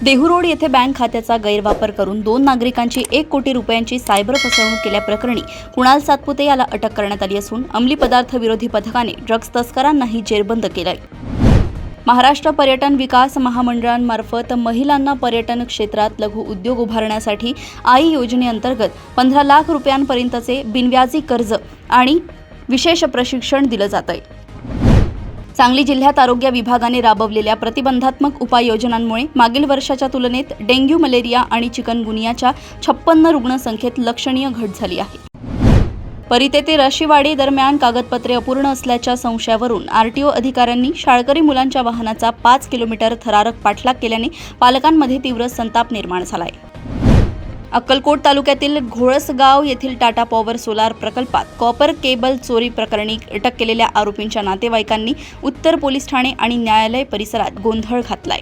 Dehu road येथे bank खात्याचा गैरवापर करून 2 नागरिकांची 1 कोटी रुपयांची सायबर फसवणूक केल्याप्रकरणी कुणाल सातपुते याला अटक करण्यात आली असून अंमली पदार्थ विरोधी पथकाने ड्रग्ज तस्करांनाही जेरबंद केलंय। महाराष्ट्र पर्यटन विकास महामंडळांमार्फत महिलांना पर्यटन क्षेत्रात लघु उद्योग उभारण्यासाठी आई योजनेअंतर्गत 15 लाख रुपयांपर्यंतचे बिनव्याजी कर्ज आणि विशेष प्रशिक्षण दिलं जातंय। सांगली जिल्ह्यात आरोग्य विभागाने राबवलेल्या प्रतिबंधात्मक उपाययोजनांमुळे मागील वर्षाच्या तुलनेत डेंग्यू, मलेरिया आणि चिकनगुनियाच्या 56 रुग्णसंख्येत लक्षणीय घट झाली आहे। परिते ते रशिवाडी दरम्यान कागदपत्रे अपूर्ण असल्याच्या संशयावरून आरटीओ अधिकाऱ्यांनी शाळकरी मुलांच्या वाहनाचा 5 किलोमीटर थरारक पाठलाग केल्याने पालकांमध्ये तीव्र संताप निर्माण झालाय। अक्कलकोट तालुक्यातील घोळसगाव येथील टाटा पॉवर सोलार प्रकल्पात कॉपर केबल चोरी प्रकरणी अटक केलेल्या आरोपींच्या नातेवाईकांनी उत्तर पोलीस ठाणे आणि न्यायालय परिसरात गोंधळ घातलाय।